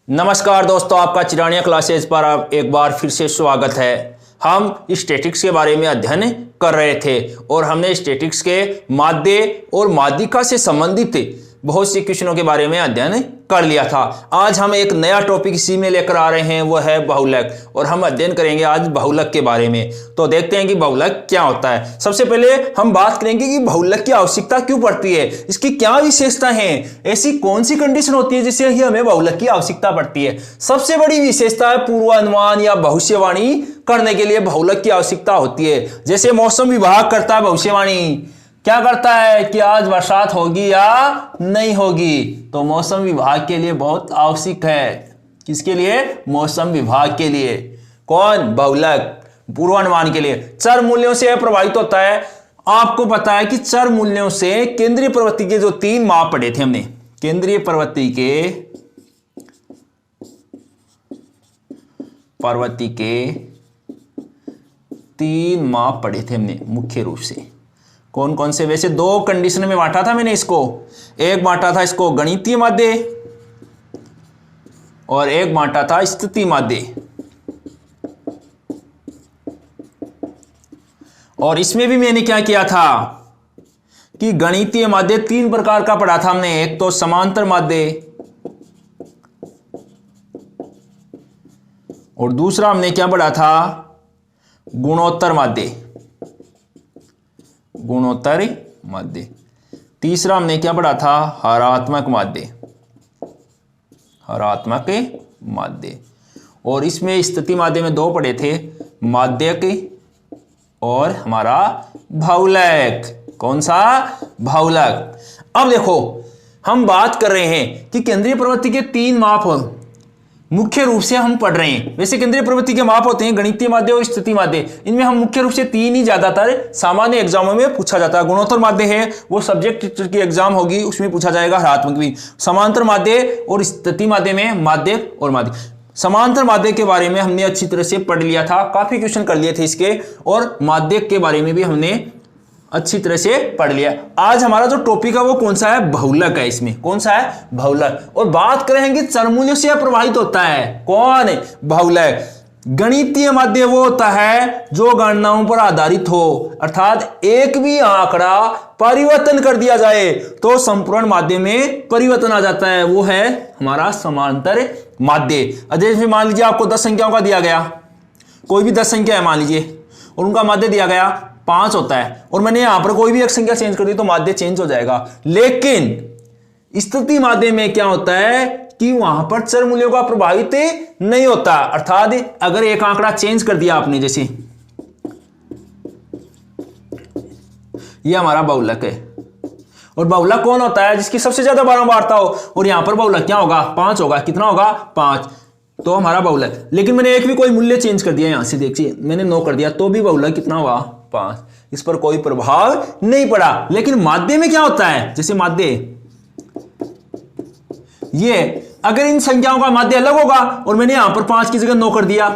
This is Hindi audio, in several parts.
नमस्कार दोस्तों, आपका चिरानिया क्लासेज पर अब एक बार फिर से स्वागत है। हम स्टैटिक्स के बारे में अध्ययन कर रहे थे और हमने स्टैटिक्स के माध्य और माध्यिका से संबंधित बहुत सी क्वेश्चनों के बारे में अध्ययन कर लिया था। आज हम एक नया टॉपिक इसी में लेकर आ रहे हैं, वो है बहुलक, और हम अध्ययन करेंगे आज बहुलक के बारे में। तो देखते हैं कि बहुलक क्या होता है। सबसे पहले हम बात करेंगे कि बहुलक की आवश्यकता क्यों पड़ती है, इसकी क्या विशेषता है, ऐसी कौन सी कंडीशन होती है जिससे ही हमें बहुलक की आवश्यकता पड़ती है। सबसे बड़ी विशेषता है पूर्वानुमान या भविष्यवाणी करने के लिए बहुलक की आवश्यकता होती है। जैसे मौसम विभाग करता है भविष्यवाणी, क्या करता है कि आज बरसात होगी या नहीं होगी, तो मौसम विभाग के लिए बहुत आवश्यक है। किसके लिए? मौसम विभाग के लिए। कौन? बहुलक। पूर्वानुमान के लिए चर मूल्यों से प्रभावित होता है। आपको पता है कि चर मूल्यों से केंद्रीय प्रवृत्ति के जो 3 माप पढ़े थे हमने, केंद्रीय प्रवृत्ति के 3 माप पढ़े थे हमने मुख्य रूप से। कौन कौन से? वैसे 2 कंडीशन में बांटा था मैंने इसको। एक बांटा था इसको गणितीय माध्य और एक बांटा था स्थिति माध्य। और इसमें भी मैंने क्या किया था कि गणितीय माध्य 3 प्रकार का पढ़ा था हमने। एक तो समांतर माध्य और दूसरा हमने क्या पढ़ा था? गुणोत्तर माध्य। गुणोत्तर माध्य। तीसरा हमने क्या पढ़ा था? हरात्मक माध्य। हरात्मक माध्य। और इसमें स्थिति माध्य में 2 पढ़े थे, माध्यक और हमारा बहुलक। कौन सा? बहुलक। अब देखो, हम बात कर रहे हैं कि केंद्रीय प्रवृत्ति के 3 माप मुख्य रूप से हम पढ़ रहे हैं। वैसे केंद्रीय प्रवृत्ति के माप होते हैं गणितीय माध्य और स्थिति माध्य। इनमें हम मुख्य रूप से 3 ही ज्यादातर सामान्य एग्जामों में पूछा जाता है। गुणोत्तर माध्य है वो सब्जेक्ट की एग्जाम होगी, उसमें पूछा जाएगा हरात्मक भी। समांतर माध्य और स्थिति माध्य में माध्य और माध्य। समांतर माध्य के बारे में हमने अच्छी तरह से पढ़ लिया था, काफी क्वेश्चन कर लिए थे इसके, और माध्य के बारे में भी हमने अच्छी तरह से पढ़ लिया। आज हमारा जो टॉपिक है वो कौन सा है? बहुलक है। इसमें कौन सा है? बहुलक। और बात करेंगे चरमूल्यों से प्रभावित होता है। कौन? बहुलक। गणितीय माध्य वो होता है जो गणनाओं पर आधारित हो, अर्थात एक भी आंकड़ा परिवर्तन कर दिया जाए तो संपूर्ण माध्य में परिवर्तन आ जाता है, वो है हमारा समांतर माध्य। जैसे मान लीजिए आपको 10 संख्याओं का दिया गया, कोई भी 10 संख्या है मान लीजिए, और उनका माध्य दिया गया 5 होता है, और मैंने यहां पर कोई भी एक संख्या चेंज कर दी तो माध्य चेंज हो जाएगा। लेकिन स्थिति माध्य में क्या होता है कि वहां पर चर मूल्यों का प्रभावित नहीं होता। अर्थात अगर एक आंकड़ा चेंज कर दिया आपने, जैसे ये हमारा बहुलक है, और बहुलक कौन होता है? जिसकी सबसे ज्यादा बारंबारता हो, और यहां पर बहुलक क्या होगा? 5 होगा। कितना होगा? 5। तो हमारा बहुलक। लेकिन मैंने एक भी कोई मूल्य चेंज कर दिया, यहां से देखिए मैंने 9 कर दिया, तो भी बहुलक कितना हुआ? 5। इस पर कोई प्रभाव नहीं पड़ा। लेकिन माध्य में क्या होता है? जैसे माध्य ये, अगर इन संख्याओं का माध्य अलग होगा और मैंने यहां पर 5 की जगह 9 कर दिया,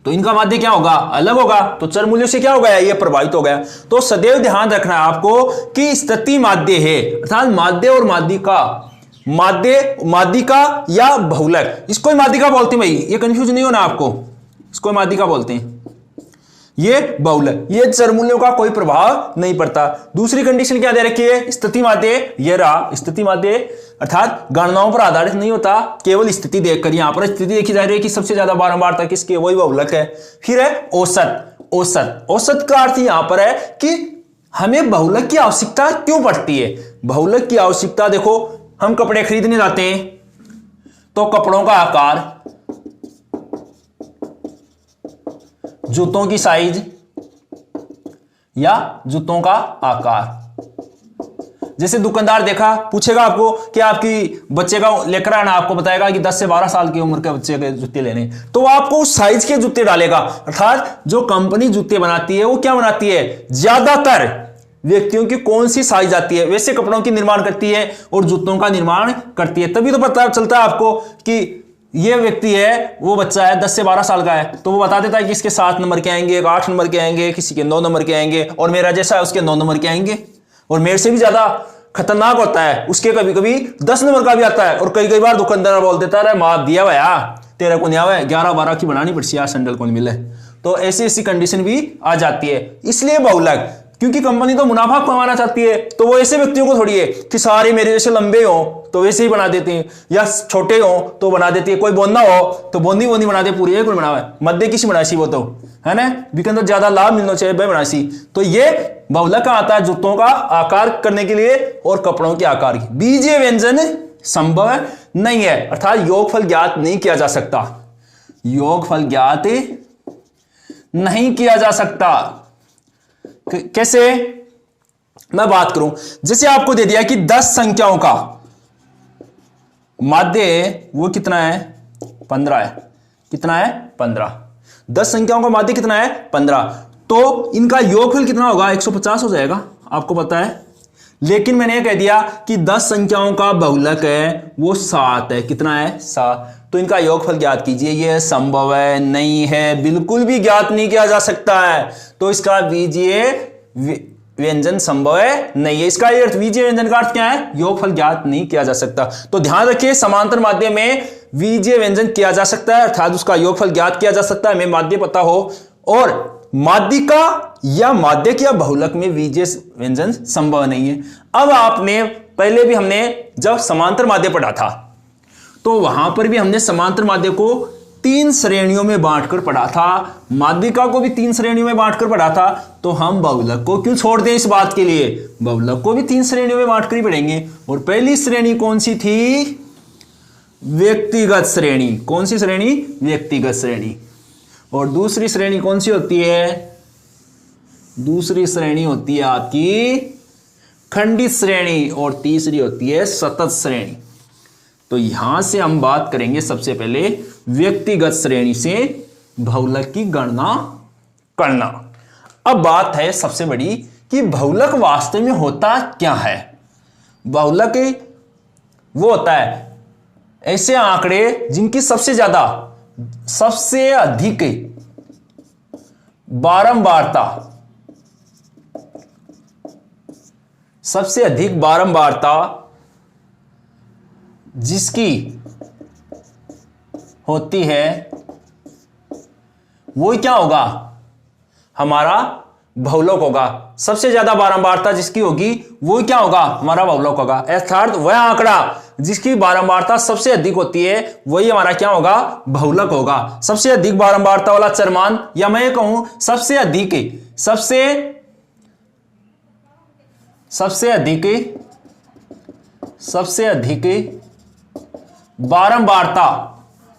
तो इनका माध्य क्या होगा? अलग होगा। तो चर मूल्यों से क्या हो गया? ये प्रभावित हो गया। तो सदैव ध्यान रखना है आपको कि स्थिति माध्य है, अर्थात माध्य और माध्यिका, माध्यिका या बहुलक, इसको माध्यिका बोलते हैं भाई, ये कंफ्यूज नहीं होना आपको, इसको माध्यिका बोलते हैं। ये बहुलक, ये चर मूल्यों का कोई प्रभाव नहीं पड़ता। दूसरी कंडीशन क्या दे रखी है? स्थिति माध्य। ये रहा स्थिति माध्य, अर्थात गणनाओं पर आधारित नहीं होता, केवल स्थिति देखकर। यहां पर स्थिति देखी जा रही है कि सबसे ज्यादा बारंबारता किसकी है, वही बहुलक है। फिर है औसत। औसत, औसत का अर्थ यहां पर है कि हमें बहुलक की आवश्यकता क्यों पड़ती है। बहुलक की आवश्यकता, देखो हम कपड़े खरीदने जाते हैं तो कपड़ों का आकार, जूतों की साइज या जूतों का आकार। जैसे दुकानदार देखा, पूछेगा आपको कि आपकी बच्चे का लेकर आना, आपको बताएगा कि 10 से 12 साल की उम्र के बच्चे के जूते लेने, तो आपको उस साइज के जूते डालेगा। अर्थात जो कंपनी जूते बनाती है वो क्या बनाती है? ज्यादातर व्यक्तियों की कौन सी साइज आती है वैसे कपड़ों की निर्माण करती है और जूतों का निर्माण करती है। तभी तो पता चलता है आपको कि ये व्यक्ति है, वो बच्चा है 10 से 12 साल का है, तो वो बता देता है कि इसके 7 नंबर के आएंगे, 8 नंबर के आएंगे, किसी के 9 नंबर के आएंगे, और मेरा जैसा है उसके 9 नंबर के आएंगे, और मेरे से भी ज्यादा खतरनाक होता है, उसके कभी कभी 10 नंबर का भी आता है, और कई बार दुकानदार बोल देता है माफ दिया भैया तेरे को नहीं आवा, 11-12 की बनानी पड़ती यार सैंडल को नहीं मिले। तो ऐसी कंडीशन भी आ जाती है। इसलिए बहुलक, क्योंकि कंपनी तो मुनाफा कमाना चाहती है, तो वो ऐसे व्यक्तियों को थोड़ी है कि सारे मेरे जैसे लंबे हो तो वैसे ही बना देते हैं, या छोटे हो तो बना देती है, कोई बोंदा हो तो बोंदी बना दे, पूरी एक बनावे मध्य किसी बनासी वो तो है ना, बिकन तो ज्यादा लाभ मिलना चाहिए भाई बनासी। तो ये बहुलक का आता है जूतों का आकार करने के लिए और कपड़ों के आकार की। बीजीय व्यंजन संभव नहीं है, अर्थात योगफल ज्ञात नहीं किया जा सकता, योगफल ज्ञात नहीं किया जा सकता। कैसे मैं बात करूं, जैसे आपको दे दिया कि 10 संख्याओं का माध्य वो कितना है 15 है, कितना है 15। 10 संख्याओं का माध्य कितना है 15, तो इनका योगफल कितना होगा 150 हो जाएगा, आपको पता है। लेकिन मैंने ये कह दिया कि 10 संख्याओं का बहुलक है वो 7 है, कितना है 7, तो इनका योगफल ज्ञात कीजिए। ये संभव है नहीं है, बिल्कुल भी ज्ञात नहीं किया जा सकता है, तो इसका बीजीय व्यंजन संभव है नहीं है। इसका अर्थ बीजीय व्यंजन का अर्थ क्या है, योगफल ज्ञात नहीं किया जा सकता। तो ध्यान रखिए समांतर माध्य में बीजीय व्यंजन किया जा सकता है, अर्थात उसका योगफल ज्ञात किया जा सकता है, हमें माध्य पता हो, और माध्यिका या माध्यक या बहुलक में बीजीय व्यंजन संभव नहीं है। अब आपने पहले भी हमने जब समांतर माध्य पढ़ा था तो वहां पर भी हमने समांतर माध्य को 3 श्रेणियों में बांटकर पढ़ा था, माध्यिका को भी 3 श्रेणियों में बांटकर पढ़ा था, तो हम बहुलक को क्यों छोड़ दें इस बात के लिए, बहुलक को भी 3 श्रेणियों में बांटकर ही पढ़ेंगे। और पहली श्रेणी कौन सी थी, व्यक्तिगत श्रेणी। कौन सी श्रेणी, व्यक्तिगत श्रेणी। और दूसरी श्रेणी कौन सी होती है, दूसरी श्रेणी होती है आपकी खंडित श्रेणी, और तीसरी होती है सतत श्रेणी। तो यहां से हम बात करेंगे सबसे पहले व्यक्तिगत श्रेणी से बहुलक की गणना करना। अब बात है सबसे बड़ी कि बहुलक वास्तव में होता क्या है। बहुलक वो होता है ऐसे आंकड़े जिनकी सबसे ज्यादा सबसे अधिक बारंबारता, सबसे अधिक बारंबारता जिसकी होती है वो क्या होगा, हमारा बहुलक होगा। सबसे ज्यादा बारंबारता जिसकी होगी वो क्या होगा, हमारा बहुलक होगा। अर्थात वह आंकड़ा जिसकी बारंबारता सबसे अधिक होती है वही हमारा क्या होगा, बहुलक होगा। सबसे अधिक बारंबारता वाला चरमान, या मैं कहूं सबसे अधिक बारंबारता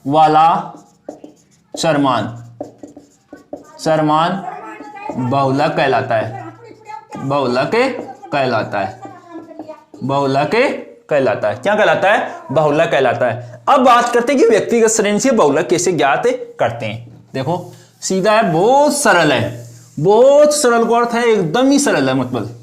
वाला चरमान बहुलक कहलाता है, बहुलक कहलाता है, बहुलक कहलाता है। क्या कहलाता है, बहुलक कहलाता है। अब बात करते हैं कि व्यक्तिगत श्रेणी से बहुलक कैसे ज्ञात करते हैं। देखो सीधा है, बहुत सरल है, बहुत सरल का अर्थ है एकदम ही सरल है मतलब।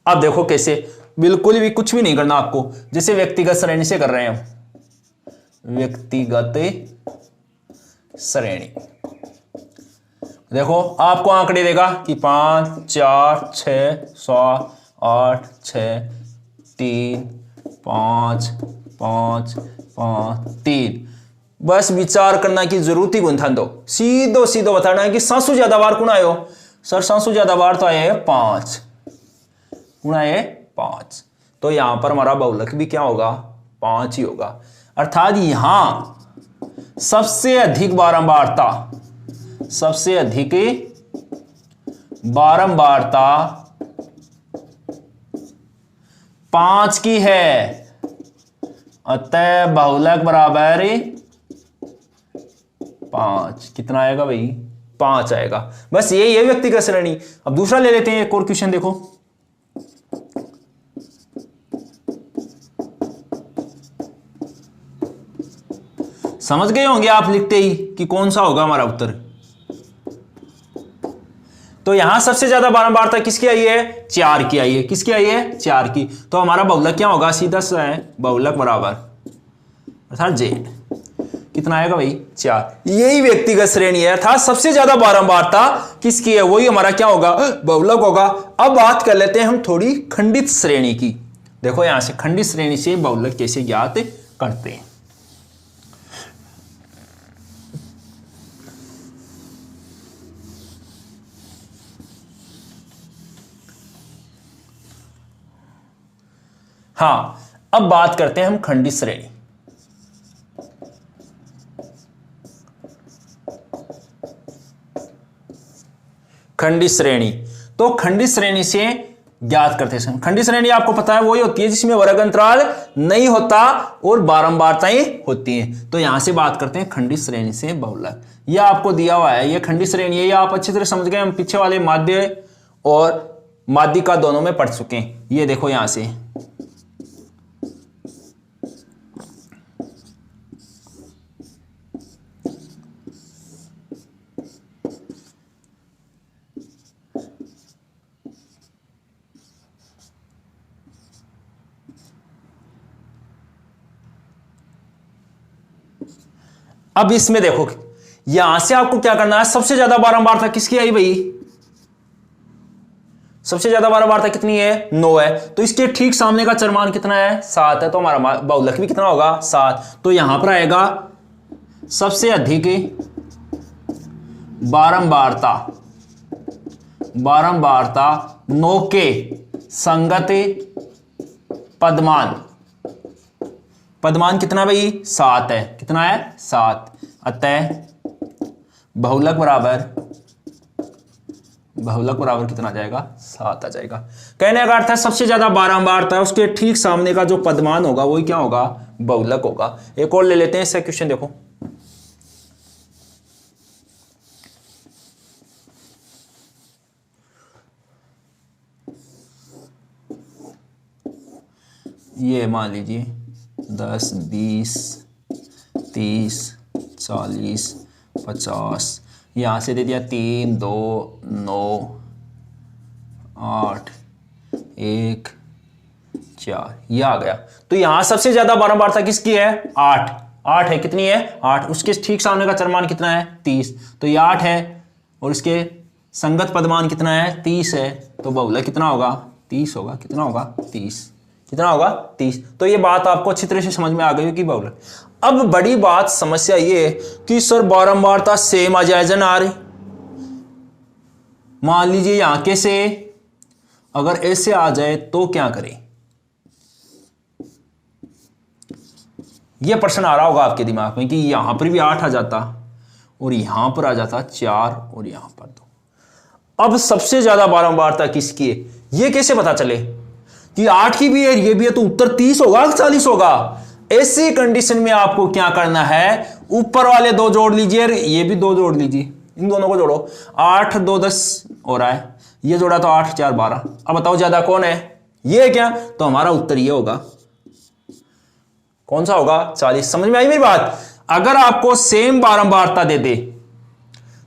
अब देखो कैसे, बिल्कुल भी कुछ भी नहीं करना आपको, जैसे व्यक्तिगत श्रेणी से कर रहे हैं हम। व्यक्तिगत श्रेणी देखो आपको आंकड़े देगा कि 5 4 6 7 8 6 3 5 5 5 3। बस विचार करना की जरूरत ही गुंथन दो, सीधो सीधो बताना है कि सांसू ज्यादा बार कौन आयो, सर सांसू ज्यादा बार तो आए 5 गुणा है 5, तो यहां पर हमारा बहुलक भी क्या होगा, 5 ही होगा। अर्थात यहां सबसे अधिक बारंबारता, सबसे अधिक बारंबारता 5 की है, अतः बहुलक बराबर 5। कितना आएगा भाई, 5 आएगा। बस यही है व्यक्तिगत श्रेणी। अब दूसरा ले लेते हैं, एक और क्वेश्चन देखो। समझ गए होंगे आप लिखते ही कि कौन सा होगा हमारा उत्तर। तो यहां सबसे ज्यादा बारंबारता किसकी आई है, 4 की आई है। किसकी आई है, 4 की। तो हमारा बहुलक क्या होगा, सीधा सा है बहुलक बराबर अर्थात जेड, कितना आएगा भाई 4। यही व्यक्तिगत श्रेणी है, अर्थात सबसे ज्यादा बारंबारता किसकी है, वही हमारा क्या होगा, बहुलक होगा। अब बात कर लेते हैं हम थोड़ी खंडित श्रेणी की। देखो यहां से खंडित श्रेणी से बहुलक कैसे ज्ञात करते हैं। हाँ, अब बात करते हैं हम खंडित श्रेणी। खंडित श्रेणी, तो खंडित श्रेणी से ज्ञात करते हैं। खंडित श्रेणी आपको पता है वही होती है जिसमें वर्ग अंतराल नहीं होता और बारंबारताएं होती हैं। तो यहां से बात करते हैं खंडित श्रेणी से बहुलक। यह आपको दिया हुआ है, यह खंडित श्रेणी है, यह आप अच्छी तरह समझ गए। हम पीछे वाले माध्य और माध्यिका दोनों में पढ़ चुके हैं। ये देखो यहां से अब इसमें देखो यहां से आपको क्या करना है, सबसे ज्यादा बारंबारता किसकी आई भाई, सबसे ज्यादा बारंबारता कितनी है, 9 है। तो इसके ठीक सामने का चरमान कितना है, 7 है। तो हमारा बहुलक भी कितना होगा, 7। तो यहां पर आएगा सबसे अधिक बारंबारता 9 के संगत पदमान। पदमान कितना भाई, 7 है। कितना है, 7। अतः बहुलक बराबर कितना आ जाएगा, 7 आ जाएगा। कहने का अर्थ है सबसे ज्यादा बारंबारता है उसके ठीक सामने का जो पदमान होगा वही क्या होगा, बहुलक होगा। एक और ले लेते हैं इसका क्वेश्चन। देखो ये मान लीजिए 10, 20, 30, 40, 50, यहां से दे दिया 3, 2, 9, 8, 1, 4, ये आ गया। तो यहां सबसे ज्यादा बारंबारता किसकी है, 8 है। कितनी है, 8। उसके ठीक सामने का चरमान कितना है, 30। तो ये 8 है और इसके संगत पदमान कितना है, 30 है। तो बहुलक कितना होगा, 30 होगा। कितना होगा, 30। कितना होगा, 30। तो ये बात आपको अच्छी तरह से समझ में आ गई कि बहुलक। अब बड़ी बात समस्या ये है कि सर बारंबारता सेम आ जाए ना आ रही। मान लीजिए यहां के से अगर ऐसे आ जाए तो क्या करें, यह प्रश्न आ रहा होगा आपके दिमाग में कि यहां पर भी 8 आ जाता और यहां पर आ जाता 4 और यहां पर 2। अब सबसे ज्यादा बारंबारता किसकी है, यह कैसे पता चले कि 8 की भी है ये भी है, तो उत्तर 30 होगा 40 होगा। ऐसी कंडीशन में आपको क्या करना है, ऊपर वाले 2 जोड़ लीजिए, ये भी 2 जोड़ लीजिए, इन दोनों को जोड़ो। 8, 2, 10 हो रहा है, ये जोड़ा तो 8, 4, 12। अब बताओ ज्यादा कौन है, ये है क्या, तो हमारा उत्तर ये होगा। कौन सा होगा, 40। समझ में आई मेरी बात। अगर आपको सेम बारंबारता दे दे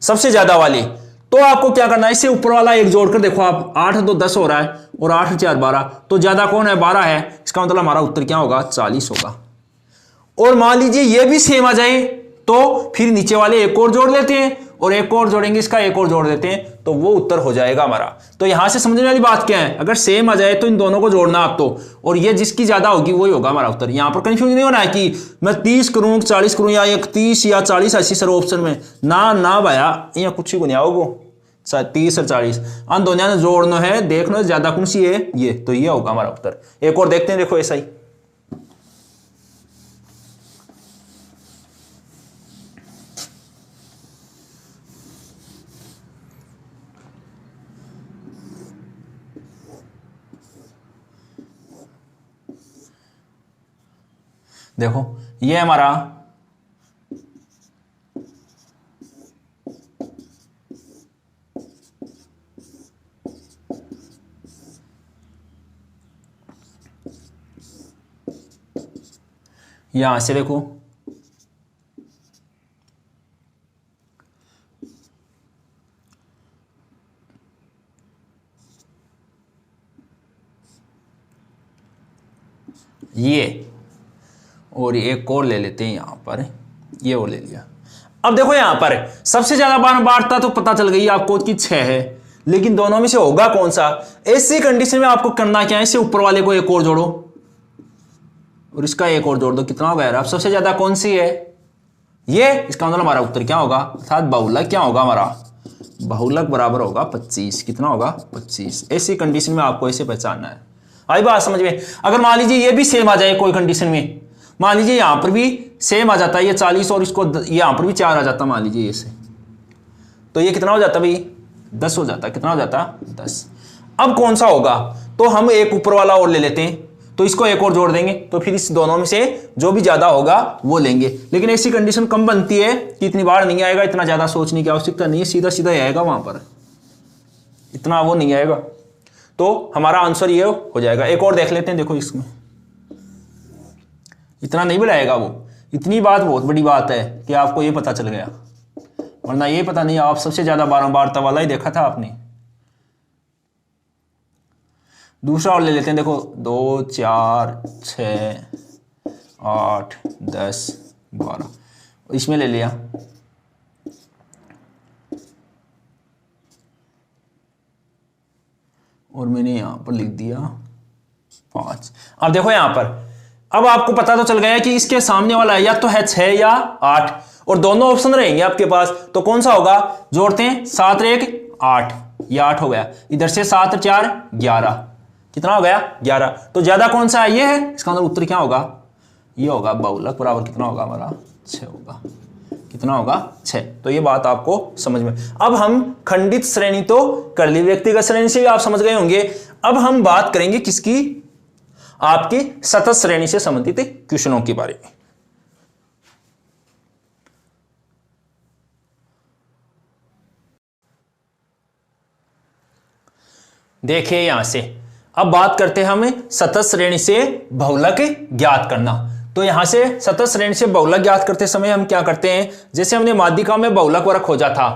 सबसे ज्यादा वाली, तो आपको क्या करना है, इससे ऊपर वाला एक जोड़कर देखो आप, 8, 2, 10 हो रहा है और 8, 4, 12। तो ज्यादा कौन है, 12 है। इसका मतलब हमारा उत्तर क्या होगा, 40 होगा। और मान लीजिए ये भी सेम आ जाए तो फिर नीचे वाले एक और जोड़ लेते हैं और एक और जोड़ेंगे, इसका एक और जोड़ देते हैं, तो वो उत्तर हो जाएगा हमारा। तो यहां से समझने वाली बात क्या है, अगर सेम आ जाए तो इन दोनों को जोड़ना आप तो, और ये जिसकी ज्यादा होगी वही होगा हमारा उत्तर। यहां पर कंफ्यूजन नहीं होना है कि मैं 30 करूं 40 करूं या 31 या 40 ऐसी सर ऑप्शन में ना भैया, यहाँ कुछ ही गुनिया होगो 30 और 40 अन दोनों ने जोड़ना है, देखना ज्यादा कौन सी है, ये तो ये होगा हमारा उत्तर। एक और देखते हैं, देखो ऐसा ही देखो, ये हमारा यहां से देखो ये, और एक और ले लेते हैं यहां पर ये और ले लिया। अब देखो यहां पर सबसे ज्यादा बारंबारता तो पता चल गई आपको कि 6 है, लेकिन दोनों में से होगा कौन सा? ऐसी कंडीशन में आपको करना क्या है, इससे ऊपर वाले को एक और जोड़ो और इसका एक और जोड़ दो, कितना होगा यार? अब सबसे ज्यादा कौन सी है? ये। इसका मतलब हमारा उत्तर क्या होगा? अर्थात बहुलक क्या होगा हमारा? बहुलक बराबर होगा 25। कितना होगा? 25। ऐसी कंडीशन में आपको इसे पहचानना है। आई बात समझ में? अगर मान लीजिए ये भी सेम आ जाए कोई कंडीशन में, मान लीजिए यहां पर भी सेम आ जाता है ये 40 और इसको यहां पर भी 4 आ जाता, मान लीजिए ये से, तो ये कितना हो जाता भाई? 10 हो जाता। कितना हो जाता? 10। अब कौन सा होगा? तो हम एक ऊपर वाला और ले लेते हैं, तो इसको एक और जोड़ देंगे, तो फिर इस दोनों में से जो भी ज्यादा होगा वो लेंगे। लेकिन ऐसी कंडीशन कम बनती है कि इतनी बार नहीं आएगा, इतना ज्यादा सोचने की आवश्यकता नहीं है, सीधा सीधा ही आएगा वहां पर, इतना वो नहीं आएगा। तो हमारा आंसर ये हो जाएगा। एक और देख लेते हैं, देखो इसमें इतना नहीं बढ़ाएगा वो, इतनी बात बहुत बड़ी बात है कि आपको ये पता चल गया, वरना ये पता नहीं। आप सबसे ज्यादा बारंबारता वाला ही देखा था आपने। दूसरा और ले लेते हैं, देखो 2 4 6 8 10 12, इसमें ले लिया। और मैंने यहां पर लिख दिया 5। अब देखो यहां पर, अब आपको पता तो चल गया कि इसके सामने वाला या तो है 6 या 8, और दोनों ऑप्शन रहेंगे आपके पास, तो कौन सा होगा? जोड़ते हैं, 7 1 8, ये 8 हो गया। इधर से 7 4 11, कितना हो गया? 11। तो ज्यादा कौन सा है? ये है। इसका मतलब उत्तर क्या होगा? ये होगा बहुलक बराबर कितना होगा हमारा? 6 होगा। कितना होगा? 6। तो ये बात आपको समझ में। अब हम खंडित श्रेणी तो कर ली, व्यक्तिगत श्रेणी से भी आप समझ गए होंगे। अब हम बात करेंगे किसकी? आपकी सतत श्रेणी से संबंधित क्वेश्चनों के बारे में। देखिए यहां से अब बात करते हैं हमें सतत श्रेणी से बहुलक ज्ञात करना। तो यहां से सतत श्रेणी से बहुलक ज्ञात करते समय हम क्या करते हैं? जैसे हमने माध्यिका में बहुलक वर्ग खोजा था,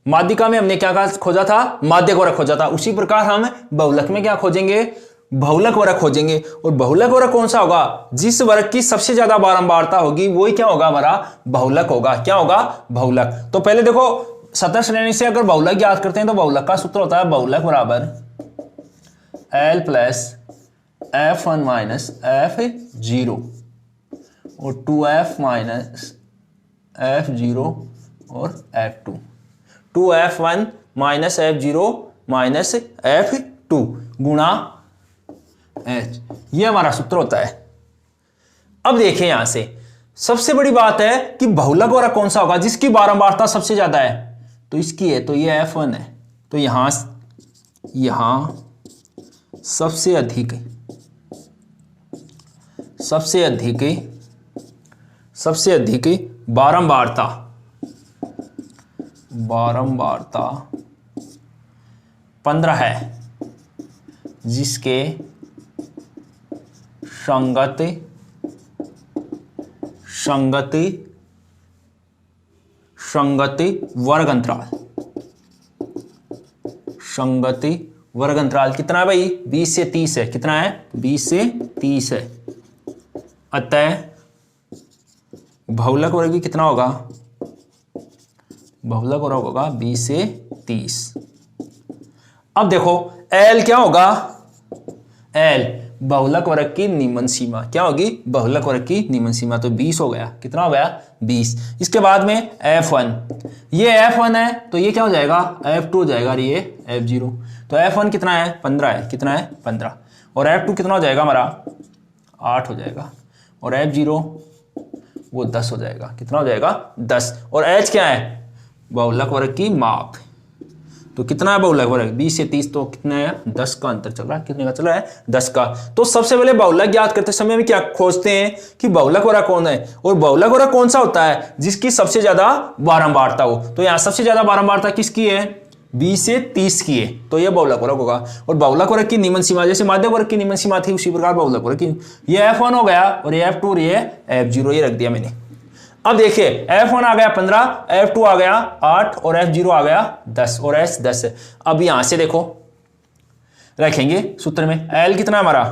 माध्यिका में हमने क्या खोजा था? माध्यक वर्ग खोजा था। उसी प्रकार हम बहुलक में क्या खोजेंगे? बहुलक वर्ग खोजेंगे। और बहुलक वर्ग कौन सा होगा? जिस वर्ग की सबसे ज्यादा बारंबारता होगी वही क्या होगा हमारा? बहुलक होगा। क्या होगा? बहुलक। तो पहले देखो, सतत श्रेणी से अगर बहुलक ज्ञात करते हैं तो बहुलक का सूत्र होता है बहुलक बराबर L plus F1 minus F0 और 2F माइनस F0 और F2, 2F1 minus F0 minus F2 गुणा H, ये हमारा सूत्र होता है। अब देखिए यहां से सबसे बड़ी बात है कि बहुलक वर्ग कौन सा होगा? जिसकी बारंबारता सबसे ज्यादा है, तो इसकी है, तो ये F1 है। तो यहां सबसे अधिक बारंबारता 15 है, जिसके संगति वर्ग अंतराल कितना है भाई? 20 से 30 है। कितना है? 20 से 30 है। अतः बहुलक वर्ग कितना होगा? बहुलक वर्ग होगा 20 से 30। अब देखो L क्या होगा? L बहुलक वर्ग की निम्न सीमा क्या होगी? बहुलक वर्ग की निम्न सीमा, तो 20 हो गया। कितना हो गया? 20। इसके बाद में F1, ये F1 है तो ये क्या हो जाएगा? F2 हो जाएगा, और ये F0। तो F1 कितना है? 15 है। कितना है? 15। और F2 कितना हो जाएगा हमारा? 8 हो जाएगा। और F0 वो 10 हो जाएगा। कितना हो जाएगा? 10। और H क्या है? बहुलक वर्ग की माप। तो कितना है बहुलक वर्ग? 20 से 30, तो कितना है? 10 का अंतर चल रहा है। कितने का चल रहा है? 10 का। तो सबसे पहले बहुलक ज्ञात करते समय हम क्या खोजते हैं कि बहुलक वर्ग कौन है, और बहुलक वर्ग कौन सा होता है? जिसकी सबसे ज्यादा बारंबारता हो। तो यहां सबसे ज्यादा बारंबारता किसकी है? 20 से 30 की है, तो यह बहुलक वर्ग होगा। और बहुलक वर्ग की निम्न सीमा, जैसे माध्यक वर्ग की निम्न सीमा थी उसी प्रकार बहुलक वर्ग की, ये F1 हो गया, और ये F2 और ये F0 ये रख दिया मैंने। अब देखिए F1 आ गया 15, F2 आ गया 8 और F0 आ गया 10 और S 10 है। अब यहां से देखो रखेंगे सूत्र में L कितना हमारा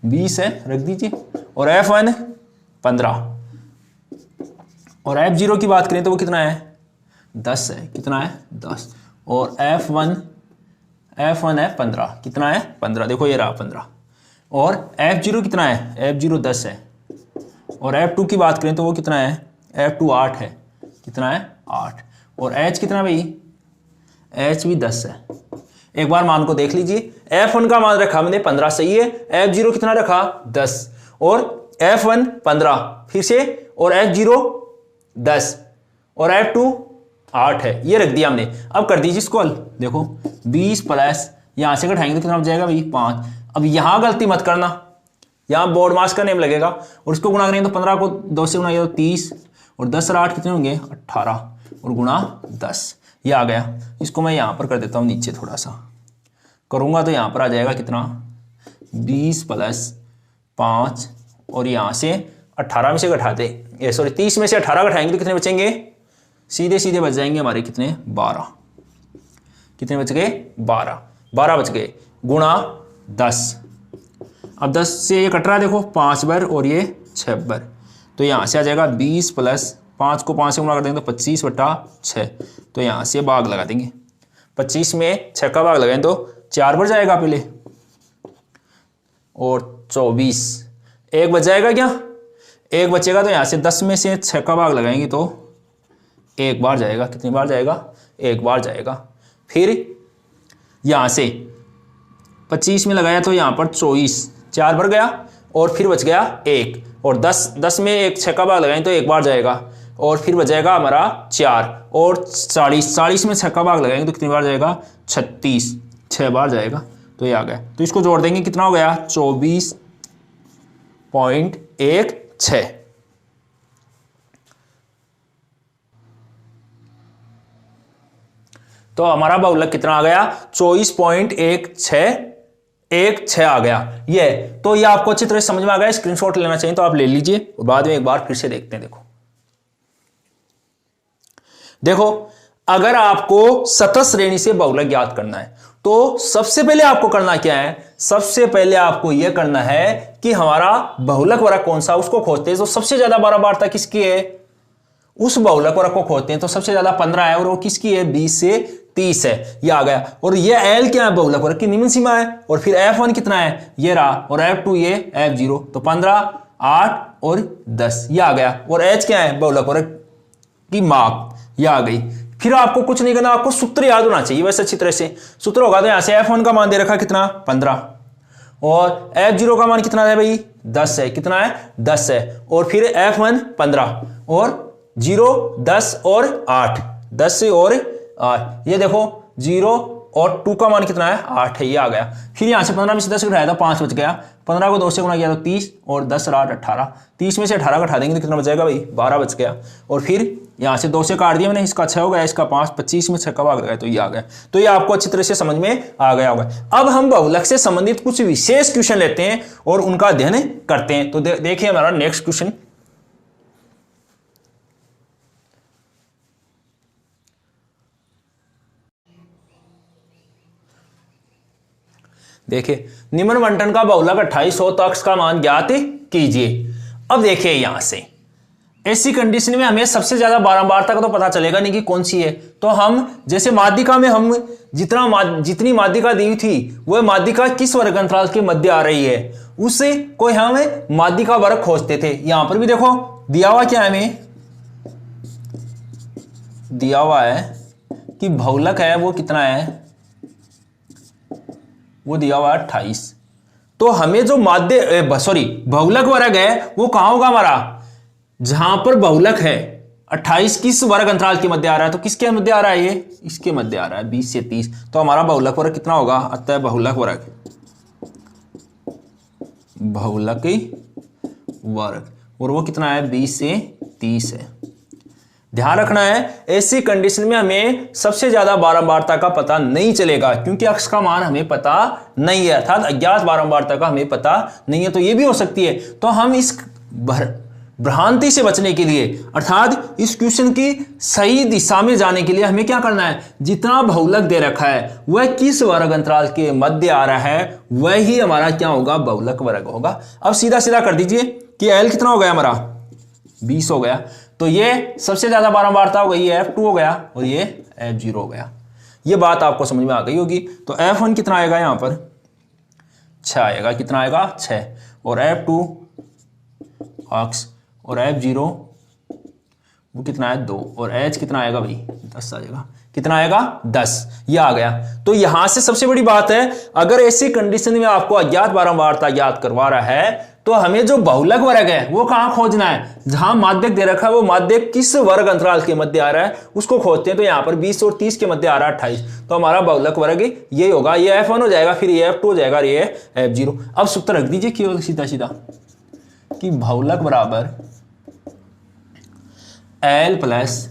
20 है, रख दीजिए, और F1 15 और F0 की बात करें तो वो कितना है 10 है, कितना है 10। और F1 है 15, कितना है 15, देखो ये रहा 15। और F0 कितना है, F0 10 है। और F2 की बात करें तो वो कितना है, F2 8 है, कितना है 8। और H कितना भाई, H भी 10 है। एक बार मान को देख लीजिए, F1 का मान रखा मैंने 15 सही है, F0 कितना रखा 10 और F1 15 फिर से, और F0 10 और F2 8 है, ये रख दिया हमने। अब कर दीजिए इसको हल, देखो 20 प्लस यहां से घटाएंगे तो कितना बच जाएगा भाई 5। अब यहां गलती मत करना, यहां बोर्ड मास का नेम लगेगा और इसको गुणा करेंगे तो 15 को 2 से गुणा किया तो 30 और 10 और 8 कितने होंगे 18 और गुणा 10, ये आ गया। इसको मैं यहां पर कर देता हूं नीचे, थोड़ा सा करूंगा तो यहां पर आ जाएगा कितना 20 प्लस 5 और यहां से 18 में से घटाते, ये सॉरी 30 में से 18 घटाएंगे तो कितने बचेंगे, सीधे सीधे बच जाएंगे हमारे कितने 12, कितने बच गए 12 बच गए गुणा 10। अब 10 से ये कट रहा है देखो 5 बार और ये 6 बार, तो यहाँ से आ जाएगा 20 प्लस 5 को 5 से गुणा कर देंगे तो 25/6, तो यहाँ से भाग लगा देंगे। 25 में 6 का भाग लगाएं तो 4 बार जाएगा पहले और 24, एक बच जाएगा क्या, एक बचेगा तो यहाँ से 10 में से 6 का भाग लगाएंगे तो एक बार जाएगा, कितनी बार जाएगा एक बार जाएगा। फिर यहाँ से 25 में लगाया तो यहाँ पर 24, 4 बार गया और फिर बच गया 1 और 10 में एक 6 का भाग लगाएं तो एक बार जाएगा और फिर बच जाएगा हमारा 4 और 40 में 6 का भाग लगाएंगे तो कितनी बार जाएगा 36, 6 बार जाएगा, तो ये आ गया। तो इसको जोड़ देंगे कितना हो गया 24.16। तो हमारा बहुलक कितना आ गया 24.16 आ गया ये। तो ये आपको अच्छी तरह समझ में आ गया, स्क्रीनशॉट लेना चाहिए तो आप ले लीजिए और बाद में एक बार फिर से देखते हैं। देखो अगर आपको सतत श्रेणी से बहुलक ज्ञात करना है तो सबसे पहले आपको करना क्या है, सबसे पहले आपको यह करना है कि हमारा बहुलक वर्ग कौन सा उसको खोजते हैं। तो सबसे ज्यादा बारंबारता किसकी है, उस बहुलक वर्ग को खोजते हैं। तो सबसे ज्यादा 15 है और वो किसकी है 20 से 30 है, ये आ गया। और ये L क्या है बहुलक वर्ग की निम्न सीमा है। और फिर F1 कितना है ये रहा और F2 ये F0, तो 15 8 और 10 ये आ गया। और H क्या है बहुलक वर्ग की माप, ये आ गई। फिर आपको कुछ नहीं करना, आपको सूत्र याद होना चाहिए वैसे अच्छी तरह से। सूत्र होगा तो यहां से F1 का मान दे रखा कितना 15 और F0 का मान कितना है भाई 10 है, कितना है 10 है। और फिर F1 15 और 0 10 और 8, 10 और 8, ये देखो 0 और 2 का मान कितना है 8 है, ये आ गया। फिर यहां से 15 में से 10 घटाया था 5 बच गया, 15 को 2 से गुणा किया तो 30 और 10 और 8 18, 30 में से 18 घटा देंगे तो कितना बचेगा भाई 12 बच गया। और फिर यहां से 2 से काट दिया मैंने, इसका 6 हो गया, इसका 5, 25 में 6 का भाग लगाया तो ये आ गया। तो ये आपको अच्छी तरह से समझ में आ गया होगा। अब हम बहुलक से संबंधित कुछ विशेष क्वेश्चन लेते हैं और उनका अध्ययन करते हैं। तो देखिए हमारा नेक्स्ट क्वेश्चन, देखिए निम्न बंटन का बहुलक 28 हो तो अक्ष का मान ज्ञात कीजिए। अब देखिए यहां से ऐसी कंडीशन में हमें सबसे ज्यादा बारंबारता का तो पता चलेगा नहीं कि कौन सी है। तो हम जैसे माध्यिका में हम जितनी माध्यिका दी थी वह माध्यिका किस वर्ग अंतराल के मध्य आ रही है उससे कोई हम माध्यिका वर्ग खोजते थे। यहां पर भी देखो दिया हुआ क्या है, हमें दिया हुआ है कि बहुलक है वो कितना है, वो दिया हुआ 28। तो हमें जो बहुलक वर्ग है वो कहां होगा हमारा, जहां पर बहुलक है 28 किस वर्ग अंतराल के मध्य आ रहा है। तो किसके मध्य आ रहा है, ये इसके मध्य आ रहा है 20 से 30। तो हमारा बहुलक वर्ग कितना होगा, अतः बहुलक वर्ग और वो कितना है 20 से 30 है। ध्यान रखना है ऐसी कंडीशन में हमें सबसे ज्यादा बारंबारता का पता नहीं चलेगा क्योंकि अक्ष का मान हमें पता नहीं है, अर्थात अज्ञात बारंबारता का हमें पता नहीं है। तो ये भी हो सकती है। तो हम इस भ्रांति से बचने के लिए अर्थात इस क्वेश्चन की सही दिशा में जाने के लिए हमें क्या करना है, जितना बहुलक दे रखा है वह किस वर्ग अंतराल के मध्य आ रहा है वह ही हमारा क्या होगा, बहुलक वर्ग होगा। अब सीधा सीधा कर दीजिए कि L कितना हो गया हमारा 20 हो गया। तो ये सबसे ज्यादा बारंबारता हो गई, ये F2 हो गया और ये F0 हो गया। ये बात आपको समझ में आ गई होगी। तो F1 कितना आएगा यहाँ पर 6 आएगा, कितना आएगा 6, और F2 अक्स और F0 वो कितना है 2, और H कितना आएगा भाई 10 आ जाएगा, कितना आएगा 10, ये आ गया। तो यहां से सबसे बड़ी बात है, अगर ऐसी कंडीशन में आपको अज्ञात बारंबारता ज्ञात करवा रहा है तो हमें जो बहुलक वर्ग है वो कहां खोजना है, जहां माध्यक दे रखा है वो माध्यक किस वर्ग अंतराल के मध्य आ रहा है उसको खोजते हैं। तो यहां पर 20 और 30 के मध्य आ रहा है 28, तो हमारा बहुलक वर्ग ये होगा, ये F1 हो जाएगा, फिर ये F2 हो जाएगा, ये F0। अब सूत्र रख दीजिए केवल सीधा सीधा कि बहुलक बराबर L plus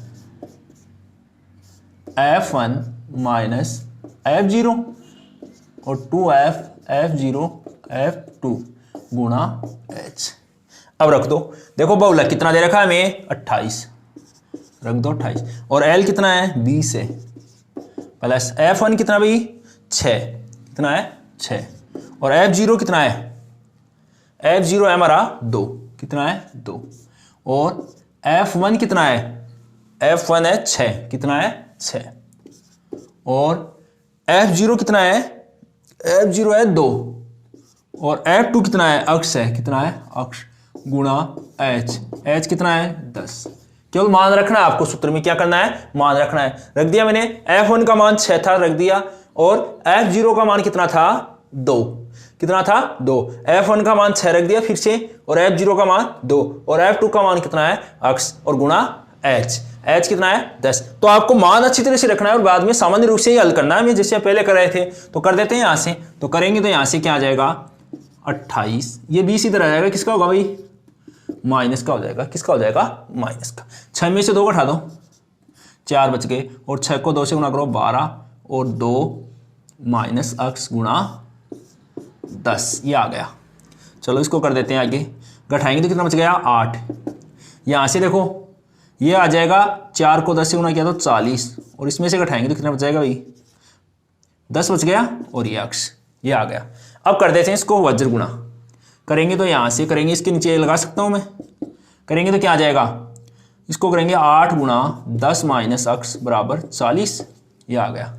F1 minus F0 और 2F F0 F2 गुणा H। अब रख दो, देखो बहुलक कितना दे रखा है हमें 28, रख दो 28, और L कितना है 20 है, प्लस F1 कितना भाई 6, कितना है 6, और F0 कितना है, F0 है हमारा 2, कितना है 2, और F1 कितना है, F1 है 6, कितना है 6, और F0 कितना है, F0 है 2, और F2 कितना है, अक्ष है, कितना है अक्ष, गुणा H, H कितना है 10। केवल मान रखना है आपको, सूत्र में क्या करना है मान रखना है। रख दिया मैंने, F1 का मान 6 था, रख दिया, और F0 का मान कितना था 2, कितना था 2, F1 का मान 6 रख दिया फिर से, और F0 का मान 2, और F2 का मान कितना है अक्ष, और गुणा H, H कितना है 10। तो आपको मान अच्छी तरह से रखना है और बाद में सामान्य रूप से ही हल करना है, जैसे पहले कर रहे थे। तो कर देते हैं यहाँ से, तो करेंगे तो यहाँ से क्या आ जाएगा 28, ये 20 इधर आ जाएगा, किसका होगा भाई माइनस का हो जाएगा, किसका हो जाएगा माइनस का। 6 में से 2 घटा दो, 4 बच गए, और 6 को 2 से गुणा करो 12, और 2 माइनस अक्स गुणा 10, ये आ गया। चलो इसको कर देते हैं आगे, घटाएंगे तो कितना बच गया 8। यहाँ से देखो ये आ जाएगा, 4 को 10 से गुणा किया तो 40, और इसमें से घटाएंगे तो कितना बच जाएगा भाई 10 बच गया, और ये अक्स, ये आ गया। अब कर देते हैं इसको वज्र गुणा, करेंगे तो यहाँ से करेंगे, इसके नीचे लगा सकता हूँ मैं, करेंगे तो क्या आ जाएगा, इसको करेंगे 8 गुणा 10 माइनस अक्स बराबर 40, ये आ गया।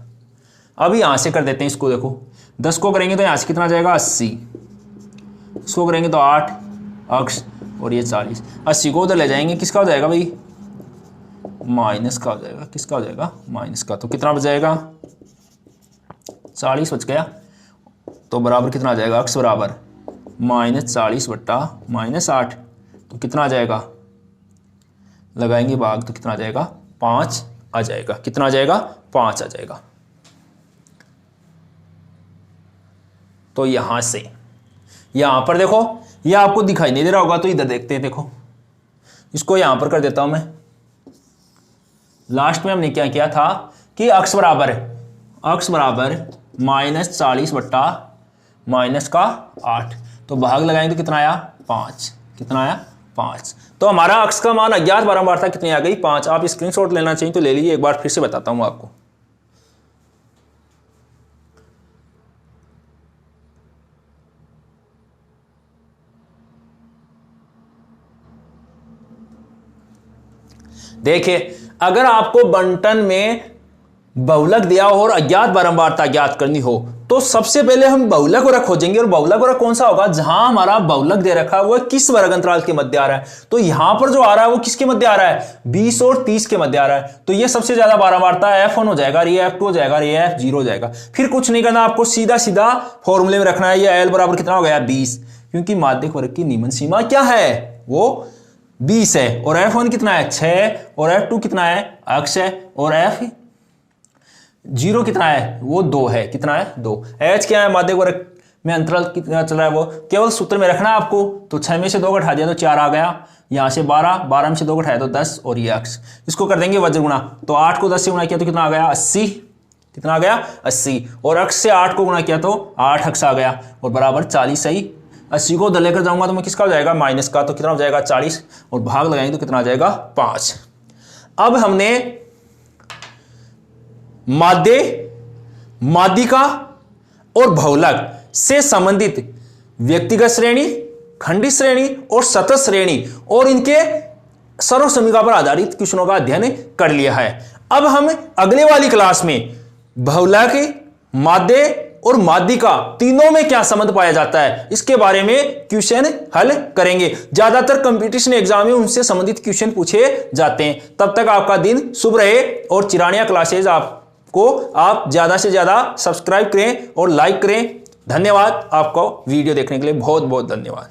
अब यहाँ से कर देते हैं इसको, देखो 10 को करेंगे तो यहाँ से कितना आ जाएगा 80, इसको करेंगे तो 8 अक्स और ये 40, 80 को उधर ले जाएंगे, किसका हो जाएगा भाई माइनस का हो जाएगा, किसका हो जाएगा माइनस का। तो कितना बच जाएगा 40 बच गया, तो बराबर कितना आ जाएगा अक्स बराबर -40 बट्टा -8, तो कितना आ जाएगा, लगाएंगे भाग तो कितना आ जाएगा 5 आ जाएगा, कितना आ जाएगा 5 आ जाएगा। तो यहां से यहां पर देखो, ये आपको दिखाई नहीं दे रहा होगा तो इधर देखते हैं, देखो इसको यहां पर कर देता हूं मैं। लास्ट में हमने क्या किया था कि अक्स बराबर -40 बट्टा -8, तो भाग लगाएंगे तो कितना आया 5, कितना आया 5। तो हमारा अक्स का मान अज्ञात बारंबारता कितनी आ गई 5। आप स्क्रीनशॉट लेना चाहिए तो ले लीजिए, एक बार फिर से बताता हूं आपको। देखिए अगर आपको बंटन में बहुलक दिया हो और अज्ञात बारंबारता ज्ञात करनी हो तो सबसे पहले हम बहुलक वर्ग खोजेंगे, और बहुलक वर्ग कौन सा होगा जहां हमारा बहुलक दे रखा है वो किस वर्ग अंतराल के मध्य आ रहा है। तो यहां पर जो आ रहा है वो किसके मध्य आ रहा है 20 और 30 के मध्य आ रहा है, तो ये सबसे ज्यादा बारंबारता F1 हो जाएगा, ये F2 हो जाएगा, ये F0 हो जाएगा। फिर कुछ नहीं करना, आपको सीधा सीधा फॉर्मूले में रखना है, ये L बराबर कितना हो गया 20, क्योंकि माध्यक वर्ग की निम्न सीमा क्या है वो 20 है, और F1 कितना है 6, और F2 कितना है अक्ष है, और F0 कितना है वो 2 है, कितना है 2। H क्या है माध्यक वर्ग में अंतराल कितना चल रहा है वो केवल सूत्र में रखना है आपको। तो 6 में से 2 घटा दिया तो 4 आ गया, यहां से 12 में से 2 घटाया तो 10, और ये अक्ष। इसको कर देंगे वज्र गुणा, तो 8 को 10 से गुणा किया तो कितना आ गया 80, कितना आ गया 80, और अक्ष से 8 को गुणा किया तो 8 अक्ष आ गया, और बराबर 40 सही। 80 को उधर लेकर जाऊंगा तो मैं किसका हो जाएगा माइनस का, तो कितना हो जाएगा 40, और भाग लगाएंगे तो कितना आ जाएगा 5। अब हमने माध्यिका और बहुलक से संबंधित व्यक्तिगत श्रेणी, खंडित श्रेणी और सतत श्रेणी और इनके सरल समीकरण पर आधारित क्वेश्चनों का अध्ययन कर लिया है। अब हम अगले वाली क्लास में बहुलक, माध्य और माध्यिका तीनों में क्या संबंध पाया जाता है इसके बारे में क्वेश्चन हल करेंगे। ज्यादातर कंपटीशन एग्जाम में उनसे संबंधित क्वेश्चन पूछे जाते हैं। तब तक आपका दिन शुभ रहे और चिरानिया क्लासेज आपको आप ज्यादा से ज्यादा सब्सक्राइब करें और लाइक करें। धन्यवाद। आपको वीडियो देखने के लिए बहुत बहुत धन्यवाद।